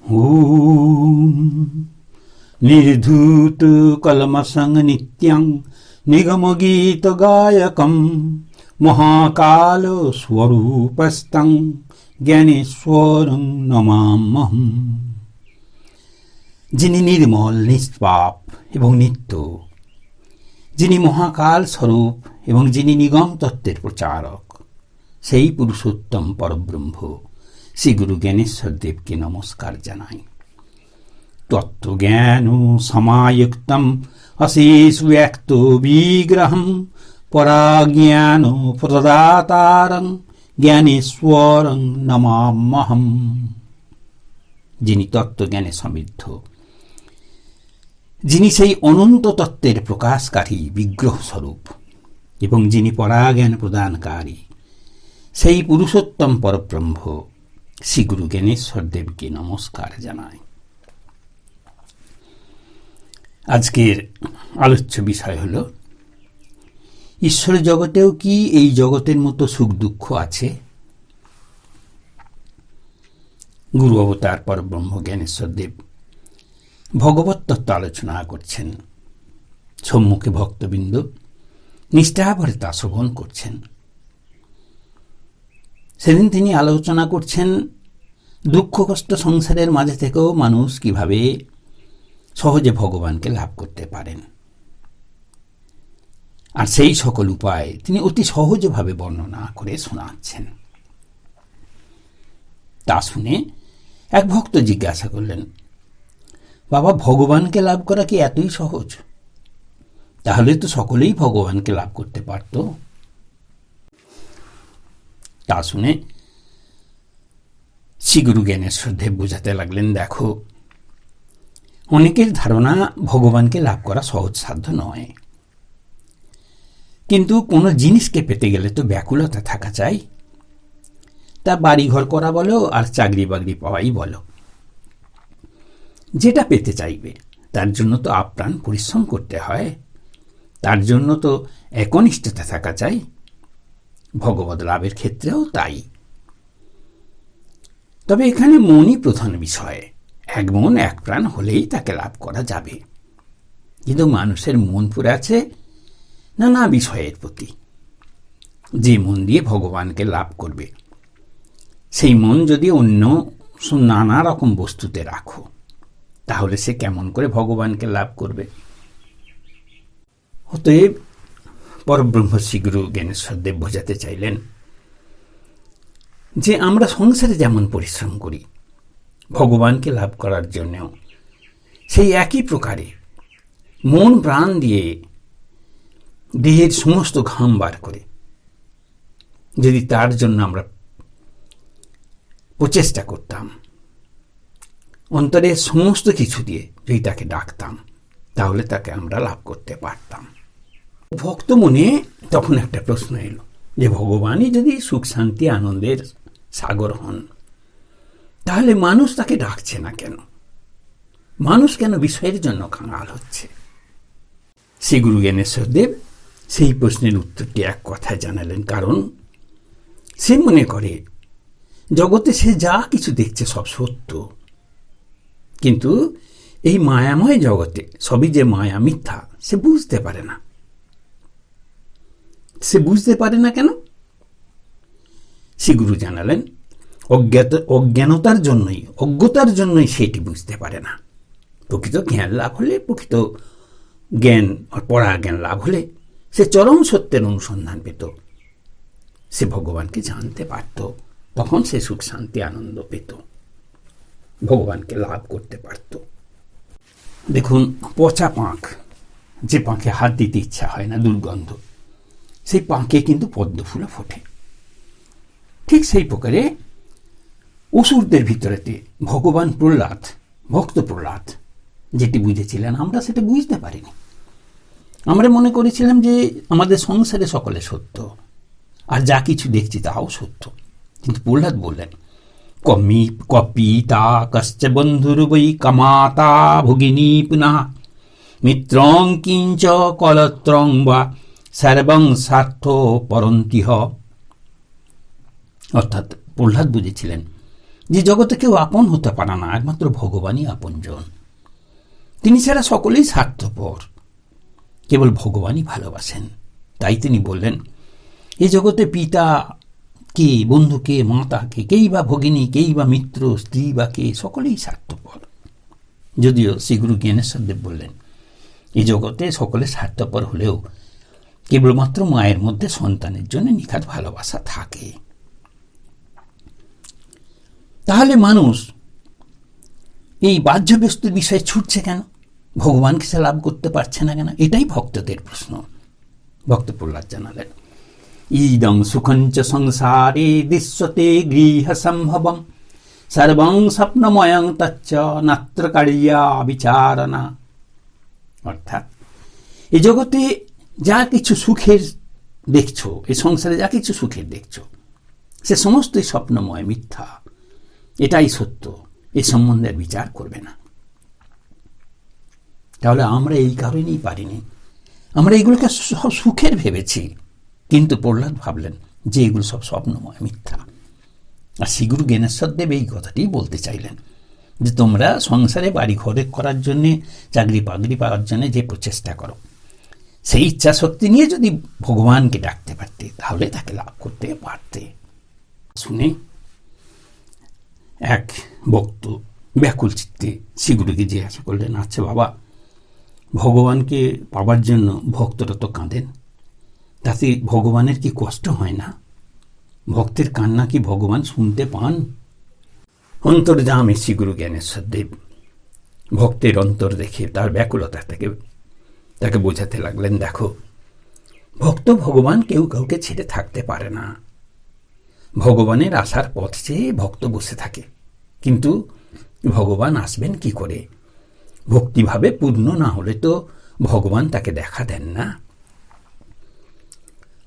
ওম নির্ধূত কলমসং নিত্যং নিগমগীত গায়কম মহাকাল স্বরূপস্তং জ্ঞানেশ্বরং নমাম্যহম। যিনি নির্মল, নিষ্পাপ এবং নিত্য, যিনি মহাকাল স্বরূপ এবং যিনি নিগম তত্ত্বের প্রচারক, সেই পুরুষোত্তম পরব্রহ্ম শ্রী গুরু জ্ঞানেশ্বর দেবকে নমস্কার জানাই। তত্ত্বজ্ঞান সমায়ুক্তম অশেষ ব্যক্ত বিগ্রহম পরাজ্ঞান প্রদাতারং জ্ঞানেশ্বরং নমাম্যহম। যিনি তত্ত্বজ্ঞানে সমৃদ্ধ, যিনি সেই অনন্ত তত্ত্বের প্রকাশকারী বিগ্রহ স্বরূপ এবং যিনি পরাজ্ঞান প্রদানকারী, সেই পুরুষোত্তম পরব্রহ্ম শ্রী গুরু জ্ঞানেশ্বর দেবকে নমস্কার জানায়। আজকের আলোচ্য বিষয় হল, ঈশ্বর জগতেও কি এই জগতের মতো সুখ দুঃখ আছে? গুরু অবতার পরব্রহ্ম জ্ঞানেশ্বর দেব ভগবত তত্ত্ব আলোচনা করছেন। সম্মুখে ভক্তবৃন্দ নিষ্ঠাভরে তা শ্রবণ করছেন। সেদিন তিনি আলোচনা করছেন দুঃখ কষ্ট সংসারের মাঝে থেকেও মানুষ কিভাবে সহজে ভগবানকে লাভ করতে পারেন, আর সেই সকল উপায় তিনি অতি সহজভাবে বর্ণনা করে শোনাচ্ছেন। তা শুনে এক ভক্ত জিজ্ঞাসা করলেন, বাবা, ভগবানকে লাভ করা কি এতই সহজ? তাহলে তো সকলেই ভগবানকে লাভ করতে পারত। তা শুনে শ্রী গুরু জ্ঞানেশ্বর দেব বোঝাতে লাগলেন, দেখো, অনেকের ধারণা ভগবানকে লাভ করা সহজ সাধ্য নয়, কিন্তু কোনো জিনিসকে পেতে গেলে তো ব্যাকুলতা থাকা চাই। তা বাড়িঘর করা বলো আর চাকরি বাকরি পাওয়াই বলো, যেটা পেতে চাইবে তার জন্য তো আপ্রাণ পরিশ্রম করতে হয়, তার জন্য তো একনিষ্ঠতা থাকা চাই। ভগবত লাভের ক্ষেত্রেও তাই। তবে এখানে মনই প্রধান বিষয়। এক মন এক প্রাণ হলেই তাকে লাভ করা যাবে। কিন্তু মানুষের মন পড়ে আছে নানা বিষয়ের প্রতি। যে মন দিয়ে ভগবানকে লাভ করবে, সেই মন যদি অন্য নানা রকম বস্তুতে রাখো, তাহলে সে কেমন করে ভগবানকে লাভ করবে? অতএব পরব্রহ্ম শ্রী গুরু জ্ঞানেশ্বর দেব বোঝাতে চাইলেন যে আমরা সংসারে যেমন পরিশ্রম করি ভগবানকে লাভ করার জন্যও, সেই একই প্রকারে মন প্রাণ দিয়ে দেহের সমস্ত ঘাম বার করে যদি তার জন্য আমরা প্রচেষ্টা করতাম, অন্তরের সমস্ত কিছু দিয়ে যদি তাকে ডাকতাম, তাহলে তাকে আমরা লাভ করতে পারতাম। ভক্ত মনে তখন একটা প্রশ্ন এলো যে ভগবানই যদি সুখ শান্তি আনন্দের সাগর হন, তাহলে মানুষ তাকে ডাকছে না কেন? মানুষ কেন বিষয়ের জন্য কাঙাল হচ্ছে? শ্রী গুরু জ্ঞানেশ্বর দেব সেই প্রশ্নের উত্তরটি এক কথায় জানালেন, কারণ সে মনে করে জগতে সে যা কিছু দেখছে সব সত্য, কিন্তু এই মায়াময় জগতে সবই যে মায়া, মিথ্যা, সে বুঝতে পারে না। সে বুঝতে পারে না কেন? শ্রী গুরু জানালেন, অজ্ঞানতার জন্যই, অজ্ঞতার জন্যই সেটি বুঝতে পারে না। প্রকৃত জ্ঞান লাভ হলে, প্রকৃত জ্ঞান পরাজ্ঞান লাভ হলে সে চরম সত্যের অনুসন্ধান পেত, সে ভগবানকে জানতে পারত, তখন সে সুখ শান্তি আনন্দ পেত, ভগবানকে লাভ করতে পারত। দেখুন, পচা পাঁক, যে পাঁকে হাত দিতে ইচ্ছা হয় না, দুর্গন্ধ, সেই পাঁকে কিন্তু পদ্ম ফুলও ফোটে। ঠিক সেই প্রকারে অসুরদের ভিতরেতে ভগবান প্রহ্লাদ, ভক্ত প্রহ্লাদ যেটি বুঝেছিলেন, আমরা সেটা বুঝতে পারিনি। আমরা মনে করেছিলাম যে আমাদের সংসারে সকলে সত্য, আর যা কিছু দেখছি তাও সত্য। কিন্তু প্রহ্লাদ বললেন, কপিতা কশ্চ বন্ধুর বৈ কামাতা ভগিনী পুনঃ মিত্রং কিঞ্চ কলত্রং বা সর্বং স্বার্থ পরন্তিহ। অর্থাৎ প্রহ্লাদ বুঝেছিলেন যে জগতে কেউ আপন হতে পারে না, একমাত্র ভগবানই আপনজন। তিনি ছাড়া সকলেই স্বার্থপর, কেবল ভগবানই ভালোবাসেন। তাই তিনি বললেন, এ জগতে পিতা কে, বন্ধু কে, মাতা কে, কেই বা ভগিনী, কেই বা মিত্র, স্ত্রী বা কে, সকলেই স্বার্থপর। যদিও শ্রীগুরু জ্ঞানেশ্বর দেব বললেন, এই জগতে সকলে স্বার্থপর হলেও কেবলমাত্র মায়ের মধ্যে সন্তানের জন্য নিখাদ ভালোবাসা থাকে। তাহলে মানুষ এই বাহ্য বস্তুর বিষয়ে ছুটছে কেন? ভগবানকে সে লাভ করতে পারছে না কেন? এটাই ভক্তদের প্রশ্ন। ভক্ত প্রহ্লাদ জানালেন, ইদং সুখঞ্চ সংসারে দৃশ্যতে গৃহ সম্ভবম সর্বং স্বপ্নময়ং তচ্চ নাত্র কারিয়া বিচারণা। অর্থাৎ এই জগতে যা কিছু সুখের দেখছো, এই সংসারে যা কিছু সুখের দেখছো, সে সমস্তই স্বপ্নময়, মিথ্যা। এটাই সত্য, এই সম্বন্ধে বিচার করবে না। তাহলে আমরা এই কারণেই পারিনি, আমরা এগুলোকে সব সুখের ভেবেছি, কিন্তু প্রহ্লাদ ভাবলেন যে এগুলো সব স্বপ্নময়, মিথ্যা। আর শ্রীগুরু জ্ঞানেশ্বর দেব এই কথাটি বলতে চাইলেন যে তোমরা সংসারে বাড়ি ঘরে করার জন্যে, চাকরি বাকরি পাওয়ার জন্য যে প্রচেষ্টা করো, সেই ইচ্ছা শক্তি নিয়ে যদি ভগবানকে ডাকতে পারতে, তাহলে তাকে লাভ করতে পারতে। শুনে এক ভক্ত ব্যাকুল চিত্তে শ্রীগুরুকে জিজ্ঞাসা করলেন, আচ্ছা বাবা, ভগবানকে পাবার জন্য ভক্তরা তো কাঁদেন, তাতে ভগবানের কি কষ্ট হয় না? ভক্তের কান্না কি ভগবান শুনতে পান? অন্তর্যামী শ্রীগুরু জ্ঞানেশ্বর দেব ভক্তের অন্তর দেখে তার ব্যাকুলতা তাকে বোঝাতে লাগলেন, দেখো, ভক্ত ভগবান কেউ কাউকে ছেড়ে থাকতে পারে না। ভগবানের আসার পথ চেয়ে ভক্ত বসে থাকে, কিন্তু ভগবান আসবেন কি করে? ভক্তিভাবে পূর্ণ না হলে তো ভগবান তাকে দেখা দেন না।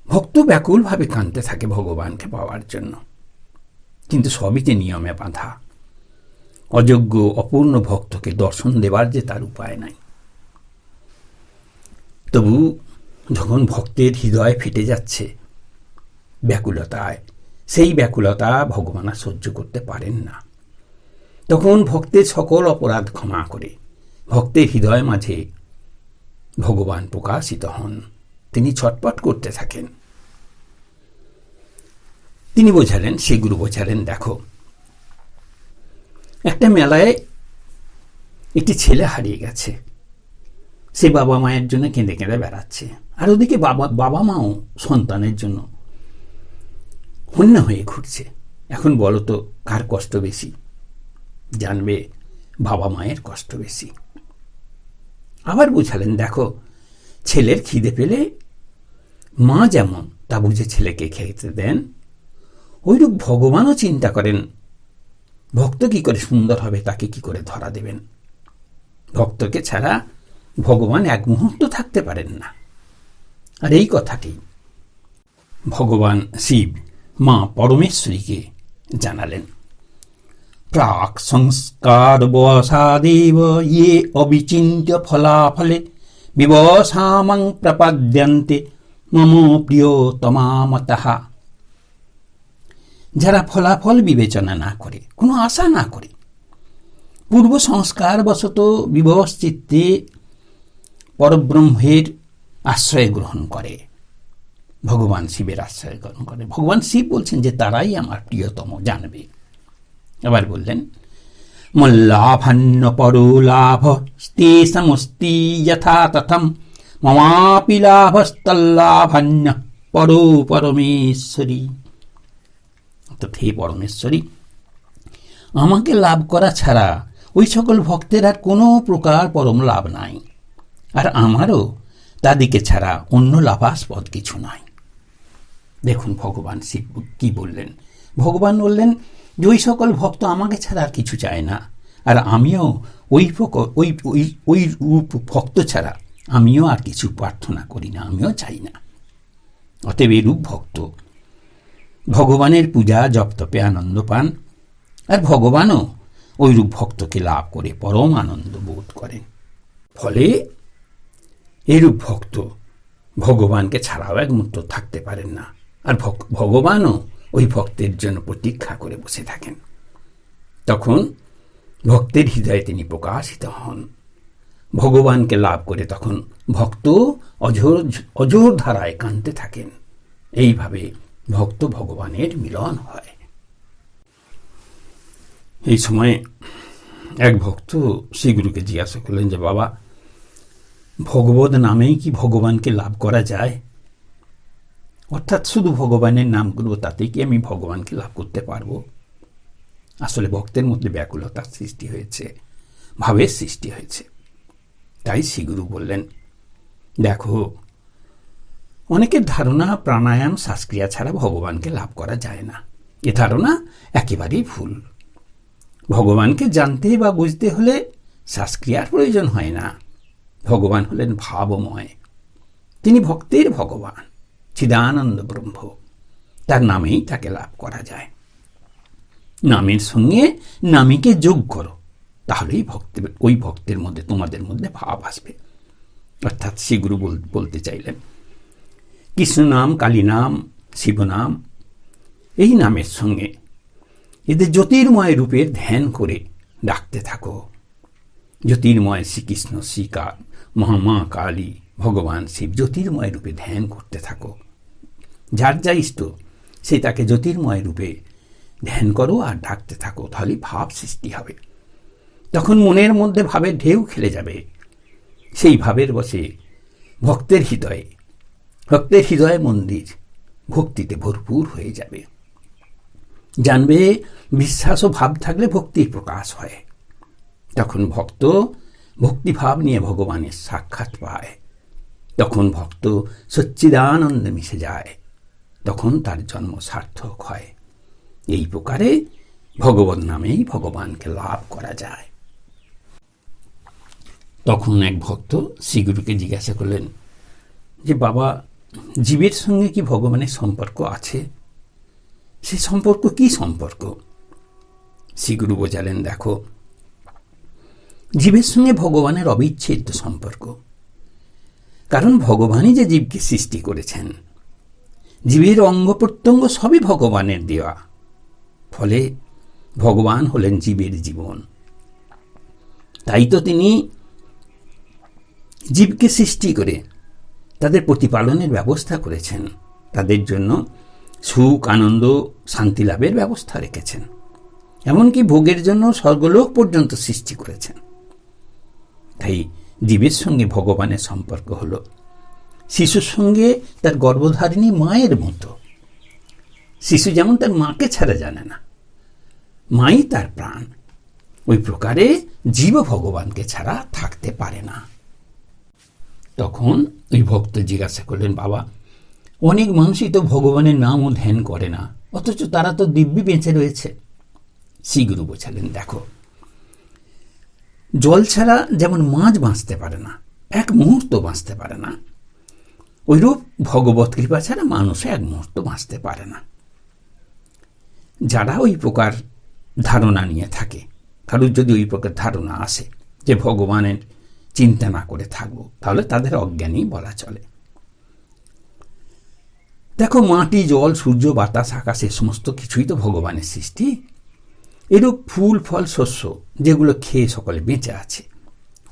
ভক্ত ব্যাকুলভাবে কাঁদতে থাকে ভগবানকে পাওয়ার জন্য, কিন্তু সবই যে নিয়মে বাঁধা। অযোগ্য অপূর্ণ ভক্তকে দর্শন দেবার যে তার উপায় নাই। তবু যখন ভক্তের হৃদয় ফেটে যাচ্ছে ব্যাকুলতায়, সেই ব্যাকুলতা ভগবান আর সহ্য করতে পারেন না। তখন ভক্তের সকল অপরাধ ক্ষমা করে ভক্তের হৃদয় মাঝে ভগবান প্রকাশিত হন। তিনি ছটপট করতে থাকেন। তিনি বোঝালেন, শ্রীগুরু বোঝালেন, দেখো, একটা মেলায় একটি ছেলে হারিয়ে গেছে। সে বাবা মায়ের জন্য কেঁদে কেঁদে বেড়াচ্ছে, আর ওদিকে বাবা মাও সন্তানের জন্য হন্য হয়ে ঘুরছে। এখন বলো তো কার কষ্ট বেশি? জানবে বাবা মায়ের কষ্ট বেশি। আবার বুঝালেন, দেখো, ছেলের খিদে পেলে মা যেমন তা বুঝে ছেলেকে খেতে দেন, ওইরূপ ভগবানও চিন্তা করেন ভক্ত কি করে সুন্দর হবে, তাকে কি করে ধরা দেবেন। ভক্তকে ছাড়া ভগবান এক মুহূর্ত থাকতে পারেন না। আর এই কথাটি ভগবান শিব মা পরমেশ্বরীকে জানালেন। প্রাক সংস্কার বসাদেব ইয়ে অবিচিন্ত্য ফলাফলে বিবসামাং প্রপদ্যন্তে মম প্রিয়তমামতঃ। যারা ফলাফল বিবেচনা না করে, কোনো আশা না করে, পূর্ব সংস্কার বশত বিবশ চিত্তে পরব্রহ্মের আশ্রয় গ্রহণ করে, ভগবান শিবের আশ্রয় গ্রহণ করে। ভগবান শিব বলছেন যে তারাই আমার প্রিয়তম, জানবে। আবার বললেন, মল্লাভান্য পরলাভ স্তে সমস্তি যথা তথম মমাপি লাভস্তল্লাভান্য পরো পরমেশ্বরী। হে পরমেশ্বরী, আমাকে লাভ করা ছাড়া ওই সকল ভক্তের আর কোনো প্রকার পরম লাভ নাই, আর আমারও তাদিকে ছাড়া অন্য লাভাস্পদ কিছু নাই। দেখুন ভগবান শিব কি বললেন। ভগবান বললেন যে ওই সকল ভক্ত আমাকে ছাড়া আর কিছু চায় না, আর আমিও ওই ভক্ত ছাড়া আমিও আর কিছু প্রার্থনা করি না, আমিও চাই না। অতএব এরূপ ভক্ত ভগবানের পূজা জপ তপে আনন্দ পান, আর ভগবানও ওইরূপ ভক্তকে লাভ করে পরম আনন্দ বোধ করেন। ফলে এরূপ ভক্ত ভগবানকে ছাড়াও এক মুহূর্ত থাকতে পারেন না, আর ভগবানও ওই ভক্তের জন্য প্রতীক্ষা করে বসে থাকেন। তখন ভক্তের হৃদয়ে তিনি প্রকাশিত হন। ভগবানকে লাভ করে তখন ভক্ত অজর ধারায় কাঁদতে থাকেন। এইভাবে ভক্ত ভগবানের মিলন হয়। এই সময় এক ভক্ত শ্রীগুরুকে জিজ্ঞাসা করলেন যে, বাবা, ভগবত নামেই কি ভগবানকে লাভ করা যায়? অর্থাৎ শুধু ভগবানের নাম করবো, তাতে কি আমি ভগবানকে লাভ করতে পারবো? আসলে ভক্তের মধ্যে ব্যাকুলতার সৃষ্টি হয়েছে, ভাবের সৃষ্টি হয়েছে। তাই শ্রীগুরু বললেন, দেখো, অনেকের ধারণা প্রাণায়াম শ্বাসক্রিয়া ছাড়া ভগবানকে লাভ করা যায় না। এ ধারণা একেবারেই ভুল। ভগবানকে জানতে বা বুঝতে হলে শ্বাসক্রিয়ার প্রয়োজন হয় না। ভগবান হলেন ভাবময়, তিনি ভক্তের ভগবান, চিদানন্দ ব্রহ্ম। তার নামেই তাকে লাভ করা যায়। নামের সঙ্গে নামীকে যোগ করো, তাহলেই ওই ভক্তের মধ্যে তোমাদের মধ্যে ভাব আসবে। অর্থাৎ শ্রীগুরু বলতে চাইলেন, কৃষ্ণ নাম, কালী নাম, শিবনাম, এই নামের সঙ্গে এদের জ্যোতির্ময় রূপের ধ্যান করে ডাকতে থাকো। জ্যোতির্ময় শ্রীকৃষ্ণ, মা কালী, ভগবান শিব জ্যোতির্ময় রূপে ধ্যান করতে থাকো। যার যা ইষ্ট সে তাকে জ্যোতির্ময় রূপে ধ্যান করো আর ডাকতে থাকো, তাহলে ভাব সৃষ্টি হবে। তখন মনের মধ্যে ভাবের ঢেউ খেলে যাবে। সেই ভাবের বসে ভক্তের হৃদয়ে মন্দির ভক্তিতে ভরপুর হয়ে যাবে। জানবে বিশ্বাস ও ভাব থাকলে ভক্তির প্রকাশ হয়। তখন ভক্ত ভক্তিভাব নিয়ে ভগবানের সাক্ষাৎ পায়। তখন ভক্ত সচ্চিদানন্দে মিশে যায়। তখন তার জন্ম সার্থক হয়। এই প্রকারে ভগবত নামেই ভগবানকে লাভ করা যায়। তখন এক ভক্ত শ্রীগুরুকে জিজ্ঞাসা করলেন যে, বাবা, জীবের সঙ্গে কি ভগবানের সম্পর্ক আছে? সে সম্পর্ক কি সম্পর্ক? শ্রীগুরু বোঝালেন, দেখো, জীবের সঙ্গে ভগবানের অবিচ্ছেদ্য সম্পর্ক। কারণ ভগবানই যে জীবকে সৃষ্টি করেছেন। জীবের অঙ্গ প্রত্যঙ্গ সবই ভগবানের দেওয়া। ফলে ভগবান হলেন জীবের জীবন। তাই তো তিনি জীবকে সৃষ্টি করে তাদের প্রতিপালনের ব্যবস্থা করেছেন। তাদের জন্য সুখ, আনন্দ, শান্তি লাভের ব্যবস্থা রেখেছেন। এমনকি ভোগের জন্য স্বর্গলোক পর্যন্ত সৃষ্টি করেছেন। তাই জীবের সঙ্গে ভগবানের সম্পর্ক হলো শিশুর সঙ্গে তার গর্ভধারিণী মায়ের মতো। শিশু যেমন তার মাকে ছাড়া জানে না, মাই তার প্রাণ, ওই প্রকারে জীব ভগবানকে ছাড়া থাকতে পারে না। তখন ওই ভক্ত জিজ্ঞাসা করলেন, বাবা, অনেক মানুষই তো ভগবানের নাম ও ধ্যান করে না, অথচ তারা তো দিব্যি বেঁচে রয়েছে। শ্রীগুরু বোঝালেন, দেখো, জল ছাড়া যেমন মাছ বাঁচতে পারে না, এক মুহূর্ত বাঁচতে পারে না, ওইরূপ ভগবত কৃপা ছাড়া মানুষও এক মুহূর্ত বাঁচতে পারে না। যারা ওই প্রকার ধারণা নিয়ে থাকে, কারোর যদি ওই প্রকার ধারণা আসে যে ভগবানের চিন্তা না করে থাকবো, তাহলে তাদের অজ্ঞানী বলা চলে। দেখো, মাটি, জল, সূর্য, বাতাস, আকাশ, এ সমস্ত কিছুই তো ভগবানের সৃষ্টি। এরূপ ফুল, ফল, শস্য যেগুলো খেয়ে সকলে বেঁচে আছে,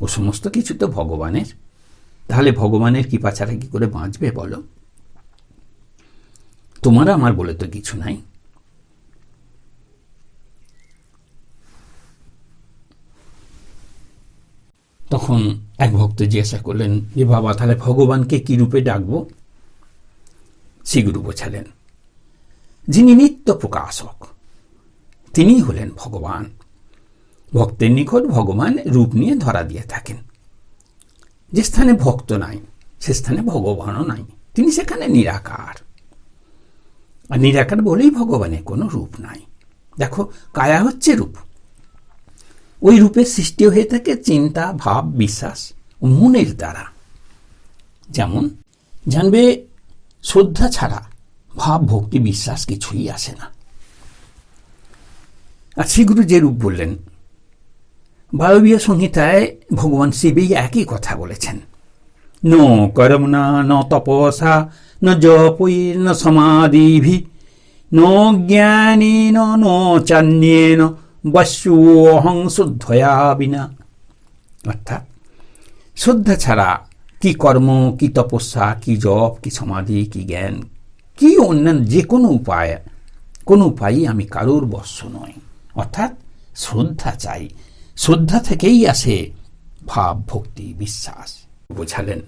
ও সমস্ত কিছু তো ভগবানের। তাহলে ভগবানের কৃপা ছাড়া কি করে বাঁচবে বলো? তোমার আমার বলে তো কিছু নাই। তখন এক ভক্ত জিজ্ঞাসা করলেন যে, বাবা, তাহলে ভগবানকে কি রূপে ডাকবো? শ্রীগুরু বোঝালেন, যিনি নিত্য প্রকাশক তিনি হলেন ভগবান। ভক্তের নিকট ভগবান রূপ নিয়ে ধরা দিয়ে থাকেন। যে স্থানে ভক্ত নাই সে স্থানে ভগবানও নাই, তিনি সেখানে নিরাকার। আর নিরাকার বলেই ভগবানের কোনো রূপ নাই। দেখো, কায়া হচ্ছে রূপ। ওই রূপের সৃষ্টি হয়ে থাকে চিন্তা, ভাব, বিশ্বাস ও মনের দ্বারা। যেমন জানবে, শ্রদ্ধা ছাড়া ভাব, ভক্তি, বিশ্বাস কিছুই আসে না। আর শ্রীগুরু যে রূপ বললেন, বায়বীয় সংহিতায় ভগবান শিবই একই কথা বলেছেন। ন কর্মণা ন তপসা ন জপৈর ন সমাধিভি ন জ্ঞানেন ন চান্যেন বস্যুহং শ্রদ্ধয়া বিনা। অর্থাৎ শ্রদ্ধা ছাড়া কি কর্ম, কি তপস্যা, কি জপ, কি সমাধি, কি জ্ঞান, কি অন্যান্য যে কোনো উপায়ই আমি কারোর বশ্য নই। অর্থাৎ শ্রদ্ধা চাই, শ্রদ্ধা থেকেই আসে ভাব, ভক্তি, বিশ্বাস। বোঝালেন।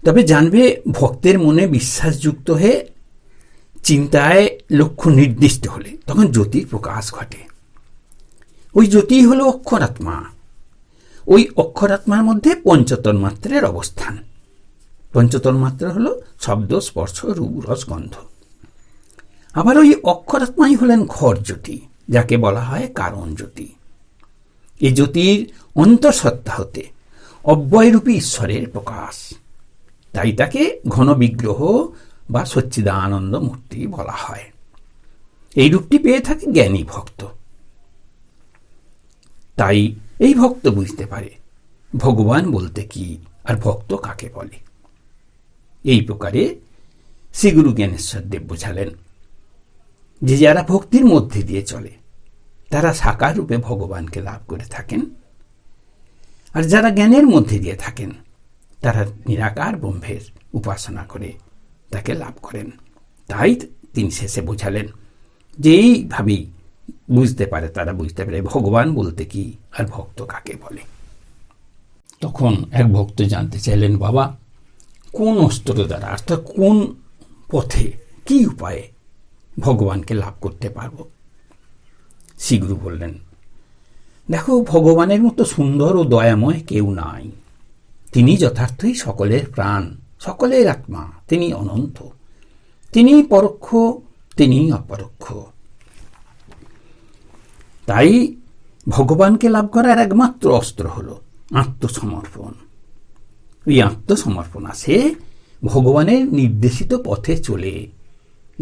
তবে জানবে ভক্তের মনে বিশ্বাসযুক্ত হয়ে চিন্তায় লক্ষ্য নির্দিষ্ট হলে তখন জ্যোতির প্রকাশ ঘটে। ওই জ্যোতি হলো অক্ষরাত্মা। ওই অক্ষরাত্মার মধ্যে পঞ্চতন্মাত্রের অবস্থান। পঞ্চতন্মাত্রা হলো শব্দ, স্পর্শ, রূপ, রস, গন্ধ। আবার ওই অক্ষরাত্মাই হলেন ঘর জ্যোতি, যাকে বলা হয় কারণ জ্যোতি। এই জ্যোতির অন্তঃসত্ত্বা হতে অব্যয়রূপী ঈশ্বরের প্রকাশ, তাই তাকে ঘন বিগ্রহ বা সচ্চিদানন্দ মূর্তি বলা হয়। এই রূপটি পেয়ে থাকে জ্ঞানী ভক্ত। তাই এই ভক্ত বুঝতে পারে ভগবান বলতে কি আর ভক্ত কাকে বলে। এই প্রকারে শ্রীগুরু জ্ঞানেশ্বর দেব বোঝালেন যে যারা ভক্তির মধ্যে দিয়ে চলে তারা সাকার রূপে ভগবানকে লাভ করে থাকেন, আর যারা জ্ঞানের মধ্যে দিয়ে থাকেন তারা নিরাকার ব্রহ্মের উপাসনা করে তাকে লাভ করেন। তাই তিনি শেষে বোঝালেন যে এইভাবেই বুঝতে পারে, তারা বুঝতে পারে ভগবান বলতে কি আর ভক্ত কাকে বলে। তখন এক ভক্ত জানতে চাইলেন, বাবা কোন অস্ত্র দ্বারা, অর্থাৎ কোন পথে, কি উপায়ে ভগবানকে লাভ করতে পারব? শ্রীগুরু বললেন, দেখো ভগবানের মতো সুন্দর ও দয়াময় কেউ নাই। তিনি যথার্থই সকলের প্রাণ, সকলের আত্মা। তিনি অনন্ত, তিনি পরোক্ষ, তিনি অপরোক্ষ। তাই ভগবানকে লাভ করার একমাত্র অস্ত্র হল আত্মসমর্পণ। এই আত্মসমর্পণ আসে ভগবানের নির্দেশিত পথে চলে,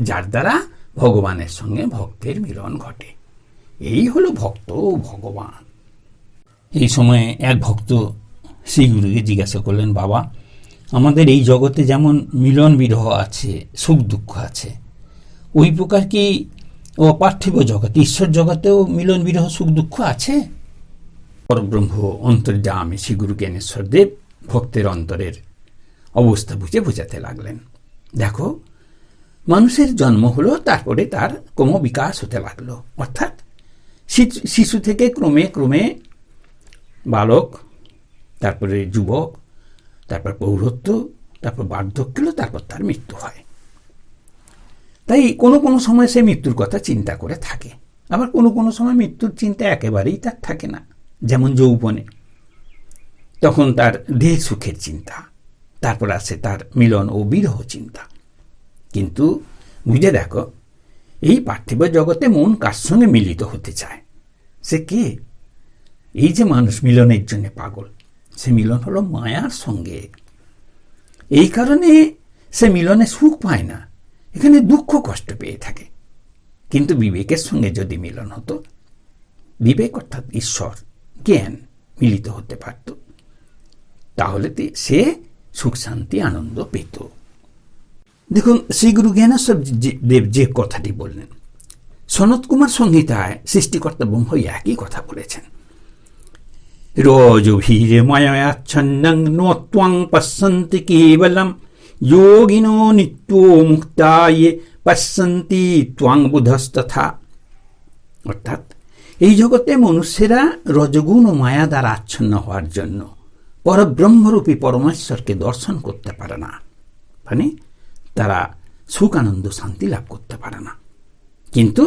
যার দ্বারা ভগবানের সঙ্গে ভক্তের মিলন ঘটে। এই হলো ভক্ত ও ভগবান। এই সময়ে এক ভক্ত শ্রীগুরুকে জিজ্ঞাসা করলেন, বাবা আমাদের এই জগতে যেমন মিলন বিরহ আছে, সুখ দুঃখ আছে, ওই প্রকার কি অপার্থিব জগৎ, ঈশ্বর জগতেও মিলন বিরহ সুখ দুঃখ আছে? পরব্রহ্ম অন্তর্যামী শ্রীগুরু জ্ঞানেশ্বর দেব ভক্তের অন্তরের অবস্থা বুঝে বোঝাতে লাগলেন, দেখো মানুষের জন্ম হলো, তারপরে তার ক্রম বিকাশ হতে লাগলো। অর্থাৎ শিশু থেকে ক্রমে ক্রমে বালক, তারপরে যুবক, তারপর পৌরত্ব, তারপর বার্ধক্য, তারপর তার মৃত্যু হয়। তাই কোনো কোনো সময় সে মৃত্যুর কথা চিন্তা করে থাকে, আবার কোনো কোনো সময় মৃত্যুর চিন্তা একেবারেই তার থাকে না। যেমন যৌবনে, তখন তার দেহ সুখের চিন্তা, তারপর আছে তার মিলন ও বিরহ চিন্তা। কিন্তু বুঝে দেখো, এই পার্থিব জগতে মন কার সঙ্গে মিলিত হতে চায়? সে কে? এই যে মানুষ মিলনের জন্য পাগল, সে মিলন হলো মায়ার সঙ্গে। এই কারণে সে মিলনে সুখ পায় না, এখানে দুঃখ কষ্ট পেয়ে থাকে। কিন্তু বিবেকের সঙ্গে যদি মিলন হতো, বিবেক অর্থাৎ ঈশ্বর জ্ঞান মিলিত হতে পারত, তাহলে সে সুখ শান্তি আনন্দ পেত। দেখুন শ্রীগুরু জ্ঞানেশ্বর দেব যে কথাটি বললেন, সনত কুমার সংহিতায় সৃষ্টিকর্তা ব্রহ্ম একই কথা বলেছেন। রজোভীরে মায়াচ্ছন্নং নোত্বং পশ্যন্তি কেবলম যোগিনো নিত্য মুক্তায়ে পশ্যন্তি ত্বং বুধস্তথা। অর্থাৎ এই জগতে মনুষ্যেরা রজগুণ ও মায়া দ্বারা আচ্ছন্ন হওয়ার জন্য পরব্রহ্মরূপী পরমেশ্বরকে দর্শন করতে পারে না, মানে তারা সুখ আনন্দ শান্তি লাভ করতে পারে না। কিন্তু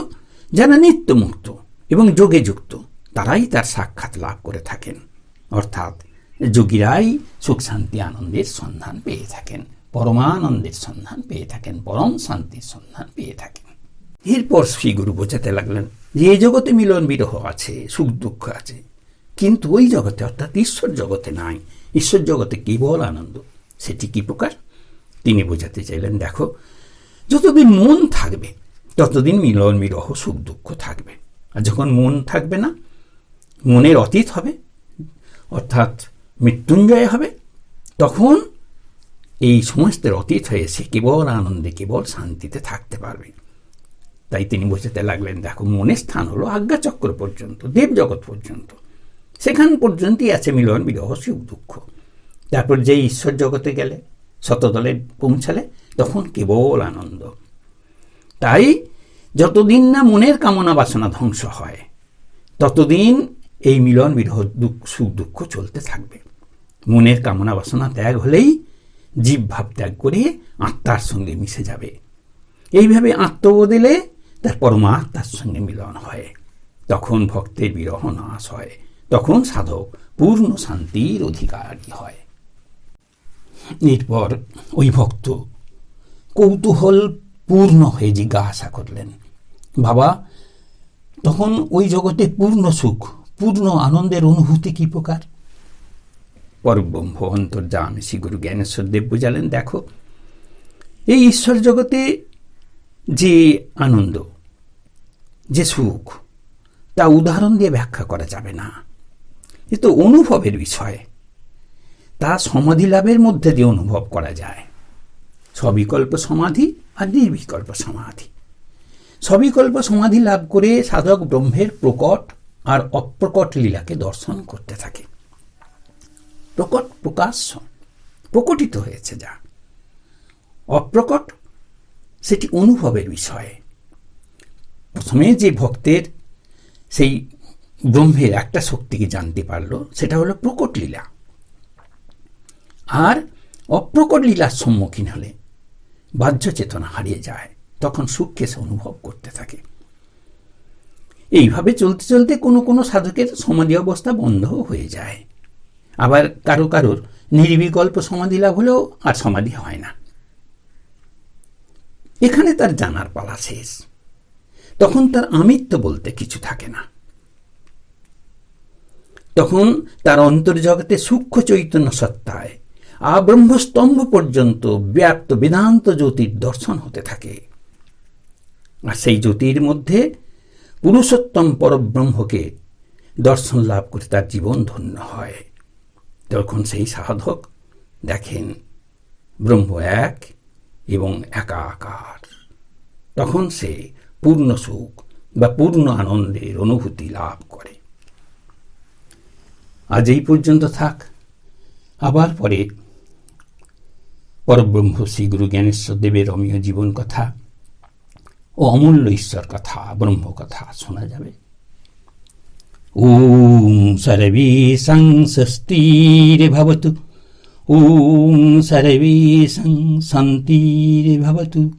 যারা নিত্য মুক্ত এবং যোগে যুক্ত, তারাই তার সাক্ষাৎ লাভ করে থাকেন। অর্থাৎ যোগীরাই সুখ শান্তি আনন্দের সন্ধান পেয়ে থাকেন, পরমানন্দের সন্ধান পেয়ে থাকেন, পরম শান্তির সন্ধান পেয়ে থাকেন। এরপর শ্রীগুরু বোঝাতে লাগলেন যে এই জগতে মিলন বিরহ আছে, সুখ দুঃখ আছে, কিন্তু ওই জগতে অর্থাৎ ঈশ্বর জগতে নাই। ঈশ্বর জগতে কেবল আনন্দ। সেটি কি প্রকার? তিনি বোঝাতে চাইলেন, দেখো যতদিন মন থাকবে ততদিন মিলন বিরহ সুখ দুঃখ থাকবে, আর যখন মন থাকবে না, মনের অতীত হবে অর্থাৎ মৃত্যুঞ্জয় হবে, তখন এই সমস্তের অতীত হয়ে সে কেবল আনন্দে কেবল শান্তিতে থাকতে পারবে। তাই তিনি বোঝাতে লাগলেন, দেখো মনের স্থান হলো আজ্ঞাচক্র পর্যন্ত, দেবজগৎ পর্যন্ত, সেখান পর্যন্তই আছে মিলন বিরহ সুখ দুঃখ। তারপর যে ঈশ্বর জগতে গেলে, শতদলে পৌঁছালে, তখন কেবল আনন্দ। তাই যতদিন না মনের কামনা বাসনা ধ্বংস হয়, ততদিন এই মিলন বিরহ সুখ দুঃখ চলতে থাকবে। মনের কামনা বাসনা ত্যাগ হলেই জীব ভাব ত্যাগ করে আত্মার সঙ্গে মিশে যাবে। এইভাবে আত্মবদলে তার পরমাত্মার সঙ্গে মিলন হয়। তখন ভক্তের বিরহ নাশ হয়, তখন সাধক পূর্ণ শান্তির অধিকারী হয়। এরপর ওই ভক্ত কৌতূহল পূর্ণ হয়ে জিজ্ঞাসা করলেন, বাবা, তখন ওই জগতে পূর্ণ সুখ, পূর্ণ আনন্দের অনুভূতি কি প্রকার? পরব্রহ্ম অন্তর্যামী শ্রী গুরু জ্ঞানেশ্বর দেব বুঝালেন, দেখো, এই ঈশ্বর জগতে যে আনন্দ, যে সুখ, তা উদাহরণ দিয়ে ব্যাখ্যা করা যাবে না। এ তো অনুভবের বিষয়। তা সমাধি লাভের মধ্যে দিয়ে অনুভব করা যায়। সবিকল্প সমাধি আর নির্বিকল্প সমাধি। সবিকল্প সমাধি লাভ করে সাধক ব্রহ্মের প্রকট আর অপ্রকট লীলাকে দর্শন করতে থাকে। প্রকট প্রকাশ্য প্রকটিত হয়েছে যা, অপ্রকট সেটি অনুভবের বিষয়। প্রথমে যে ভক্তের সেই ব্রহ্মের একটা শক্তিকে জানতে পারল, সেটা হলো প্রকট লীলা। আর অপ্রকট লীলার সম্মুখীন হলে বাহ্য চেতনা হারিয়ে যায়, তখন সুখকে সে অনুভব করতে থাকে। এইভাবে চলতে চলতে কোনো কোনো সাধকের সমাধি অবস্থা বন্ধও হয়ে যায়। আবার কারো কারোর নির্বিকল্প সমাধি লাভ হলেও আর সমাধি হয় না। এখানে তার জানার পালা শেষ। তখন তার আমিত্ব বলতে কিছু থাকে না। তখন তার অন্তর্জগতে সূক্ষ্ম চৈতন্য সত্তায় আব্রহ্মস্তম্ভ পর্যন্ত ব্যাপ্ত বেদান্ত জ্যোতির দর্শন হতে থাকে। আর সেই জ্যোতির মধ্যে পুরুষোত্তম পরব্রহ্মকে দর্শন লাভ করে তার জীবন ধন্য হয়। তখন সেই সাধক দেখেন ব্রহ্ম এক এবং একাকার। তখন সে পূর্ণ সুখ বা পূর্ণ আনন্দের অনুভূতি লাভ করে। আজ এই পর্যন্ত থাক। আবার পরে পরব্রহ্ম শ্রী গুরু জ্ঞানেশ্বর দেবের অমীয় জীবন কথা ও অমূল্য ঈশ্বর কথা, ব্রহ্ম কথা শোনা যাবে। ওম সর্বেষাং স্বস্তির্ভবতু, ওম সর্বেষাং শান্তির্ভবতু,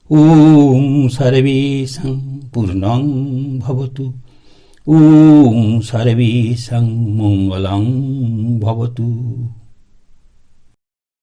ওম সর্বেষাং পূর্ণং ভবতু, ওম সর্বেষাং মঙ্গলং ভবতু।